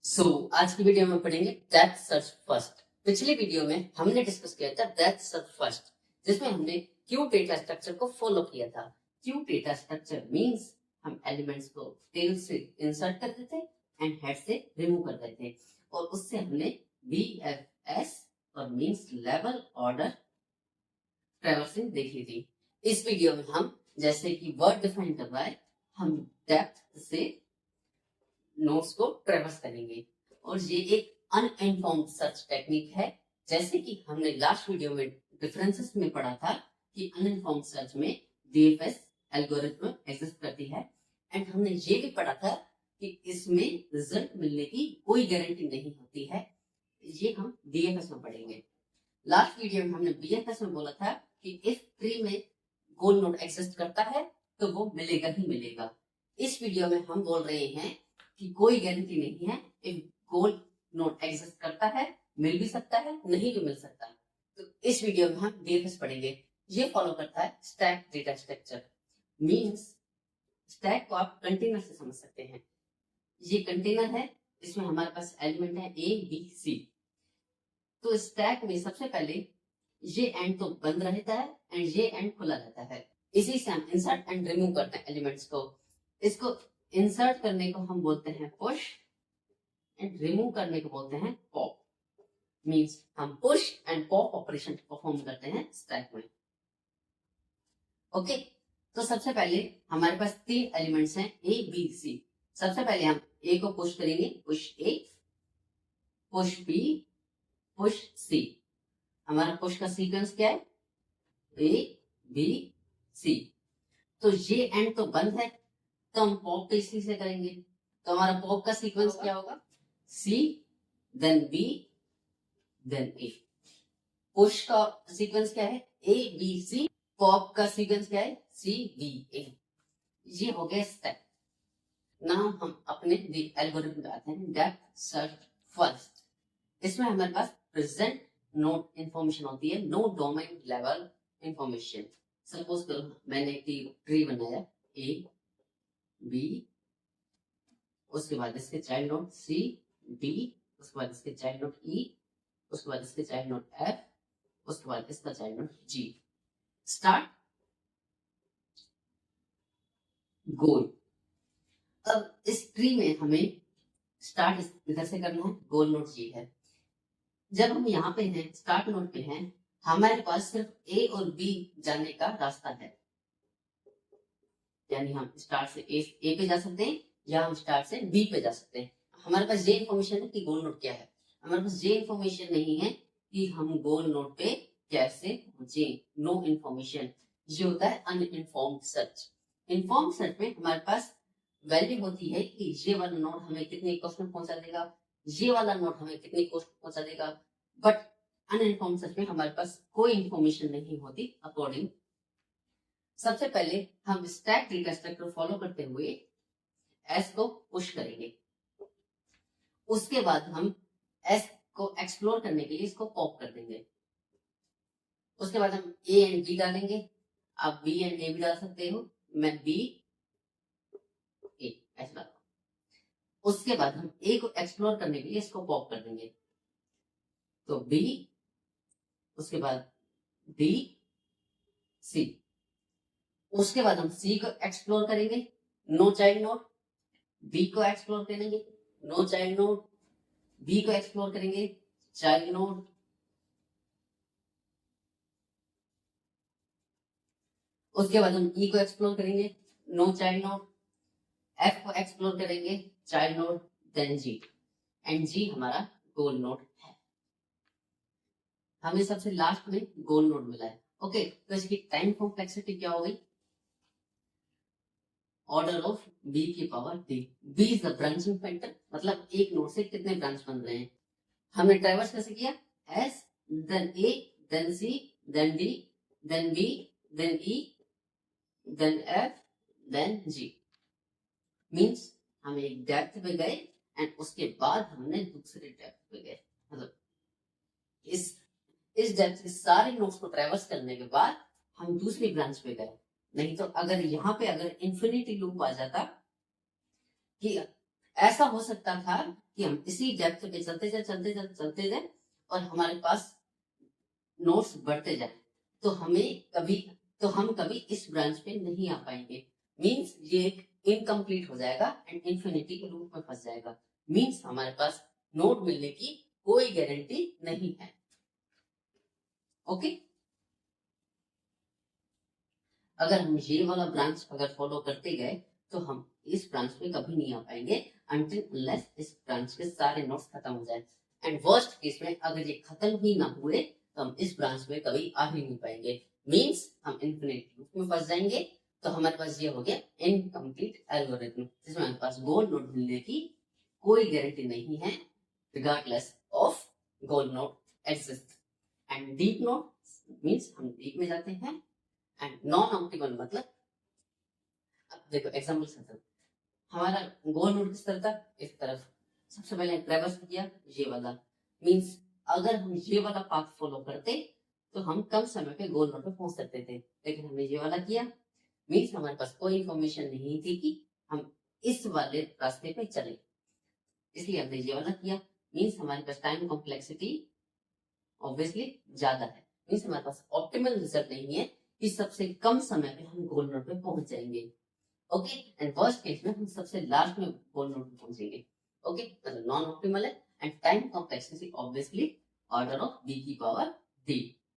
आज की वीडियो में पढ़ेंगे डेप्थ सर्च फर्स्ट। पिछली वीडियो में हमने डिस्कस किया था डेप्थ सर्च फर्स्ट, जिसमें हमने क्यू डेटा स्ट्रक्चर को फॉलो किया था। क्यू डेटा स्ट्रक्चर मींस हम एलिमेंट्स को टेल से इंसर्ट करते थे एंड हेड से रिमूव करते थे, और उससे हमने बीएफएस और मींस लेवल ऑर्डर ट्रैवर्सिंग देखी थी। इस वीडियो में हम जैसे कि वर्ड डिफाइन करवाए, हम डेप्थ से नोड्स को ट्रेवर्स करेंगे, और ये एक अनइन्फॉर्म्ड सर्च टेक्निक है। जैसे कि हमने लास्ट वीडियो में डिफरेंसेस में पढ़ा था कि अनइन्फॉर्म्ड सर्च में डीएफएस एल्गोरिथम एग्जिस्ट करती है, एंड हमने ये भी पढ़ा था कि इसमें रिजल्ट मिलने की कोई गारंटी नहीं होती है। ये हम डीएफएस में पढ़ेंगे। लास्ट वीडियो में हमने बीएफएस में बोला था कि इफ ट्री में गोल नोड एग्जिस्ट करता है तो वो मिलेगा ही मिलेगा। इस वीडियो में हम बोल रहे हैं कि कोई गारंटी नहीं है, एक गोल नोड एग्जिस्ट करता है, मिल भी सकता है, नहीं भी मिल सकता। तो इस वीडियो में हम डीएफएस पढ़ेंगे। ये फॉलो करता है stack data structure. Means stack को आप कंटेनर से समझ सकते हैं। ये कंटेनर है, इसमें हमारे पास एलिमेंट है ए बी सी। तो स्टैक में सबसे पहले ये एंड तो बंद रहता है एंड ये एंड खुला रहता है। इसी से हम इंसर्ट एंड रिमूव करते हैं एलिमेंट्स को। इसको इंसर्ट करने को हम बोलते हैं पुश एंड रिमूव करने को बोलते हैं पॉप। मींस हम push and pop operation perform करते हैं स्टैक में। ओके, तो सबसे पहले हमारे पास तीन एलिमेंट्स हैं ए बी सी। सबसे पहले हम ए को पुश करेंगे, push A, push B, push C. हमारा पुश का सीक्वेंस क्या है? A B C. तो ये एंड तो बंद है, तो हम पॉप पे इसी से करेंगे। तो हमारा पॉप का सीक्वेंस क्या होगा? C then B then A. Push का सीक्वेंस क्या है? A B C. पॉप का सीक्वेंस क्या है? C B A. ये हो गया स्टेप। नाउ हम अपने एल्गोरिथम पे आते हैं, डेप्थ सर्च फर्स्ट। इसमें हमारे पास प्रेजेंट नोड इंफॉर्मेशन होती है, no domain level information. Suppose करो मैंने एक ट्री बनाया ए बी, उसके बाद इसके चाइल्ड नोड सी डी, उसके बाद इसके चाइल्ड नोड ई, उसके बाद इसके चाइल्ड नोड एफ, उसके बाद इसका चाइल्ड नोड जी। स्टार्ट गोल। अब इस ट्री में हमें स्टार्ट इधर से करना है, गोल नोड जी है। जब हम यहाँ पे हैं, स्टार्ट नोड पे हैं, हमारे पास सिर्फ ए और बी जाने का रास्ता है। यानी हम स्टार्ट से ए पे जा सकते हैं या हम स्टार्ट से बी पे जा सकते हैं। हमारे पास ये इन्फॉर्मेशन है कि गोल नोड क्या है, हमारे पास ये इन्फॉर्मेशन नहीं है कि हम गोल नोड पे कैसे पहुंचे। No information. ये होता है अनइन्फॉर्म्ड सर्च। इन्फॉर्म्ड सर्च में हमारे पास वैल्यू होती है कि ये वाला नोड हमें कितनी कॉस्ट में पहुंचा देगा, ये वाला नोड हमें कितनी कॉस्ट में पहुंचा देगा। बट अनइन्फॉर्म्ड सर्च में हमारे पास कोई इन्फॉर्मेशन नहीं होती। अकॉर्डिंग सबसे पहले हम स्टैक डेटा स्ट्रक्चर फॉलो करते हुए एस को पुश करेंगे। उसके बाद हम एस को एक्सप्लोर करने के लिए इसको पॉप कर देंगे। उसके बाद हम ए एंड बी डालेंगे। आप बी एंड ए भी डाल सकते हो, मैं बी ए ऐसा डालूंगा। उसके बाद हम ए को एक्सप्लोर करने के लिए इसको पॉप कर देंगे। तो बी, उसके बाद डी सी। उसके बाद हम सी को एक्सप्लोर करेंगे, नो चाइल्ड नोड। बी को एक्सप्लोर करेंगे, नो चाइल्ड नोड। बी को एक्सप्लोर करेंगे, चाइल्ड नोड। उसके बाद हम ई को एक्सप्लोर करेंगे, नो चाइल्ड नोड। एफ को एक्सप्लोर करेंगे, child node, then G. And G हमारा गोल नोड है। हमें सबसे लास्ट में गोल नोड मिला है। ओके, तो इसकी टाइम कॉम्प्लेक्सिटी क्या हो गई? ऑर्डर ऑफ बी की power D. B is the branching factor, मतलब एक नोड से कितने ब्रांच बन रहे हैं। हमने ट्रैवर्स कैसे किया? S then A then C then D then B then E then F then G. Means हम एक डेप्थ पे गए एंड उसके बाद हमने दूसरे डेप्थ पे गए। मतलब इस डेप्थ के सारे नोड्स को ट्रैवर्स करने के बाद हम दूसरी ब्रांच पे गए। नहीं तो अगर यहाँ पे अगर इंफिनिटी लूप आ जाता कि ऐसा हो सकता था कि हम इसी डेप्थ पे चलते जाए और हमारे पास नोट्स बढ़ते जाए, तो हम कभी इस ब्रांच पे नहीं आ पाएंगे। मीन्स ये एक इनकम्प्लीट हो जाएगा एंड इन्फिनिटी के लूप में फंस जाएगा। मीन्स हमारे पास नोट मिलने की कोई गारंटी नहीं है। ओके, अगर हम ये वाला ब्रांच अगर फॉलो करते गए तो हम इस ब्रांच पे कभी नहीं आ पाएंगे अनटिल अनलेस इस ब्रांच के सारे नोट्स खत्म हो जाए। एंड वर्स्ट केस में अगर ये खत्म ही ना हुए तो हम इस ब्रांच में कभी आ ही नहीं पाएंगे। मीन्स हम इन्फिनिट लूप में फंस जाएंगे। तो हमारे पास ये हो गया इनकम्प्लीट एल्गोरिथम, जिसमें हमारे पास गोल नोड मिलने की कोई गारंटी नहीं है regardless of goal node exist. And deep node means हम डीप में जाते हैं। एंड नॉन ऑप्टिमल मतलब, अब देखो एग्जाम्पल समझो, हमारा गोल नोड किस तरह था, इस तरफ। सबसे पहले ट्रेवर्स किया ये वाला। मींस अगर हम ये वाला पाथ फॉलो करते तो हम कम समय पे गोल नोड पे पहुंच सकते थे, लेकिन हमने ये वाला किया। मींस हमारे पास कोई इंफॉर्मेशन नहीं थी कि हम इस वाले रास्ते पे चले, इसलिए हमने ये वाला किया। मींस हमारे पास टाइम कॉम्प्लेक्सिटी ऑब्वियसली ज्यादा है। मींस हमारे पास ऑप्टिमल रिजल्ट नहीं है कि सबसे कम समय में हम गोल नोड पे पहुंच जाएंगे। ओके, एंड वर्स्ट केस में हम सबसे लास्ट में गोल नोड पे पहुंचेंगे। ओके, मतलब नॉन ऑप्टिमल है। And time complexity obviously order of d की पावर d।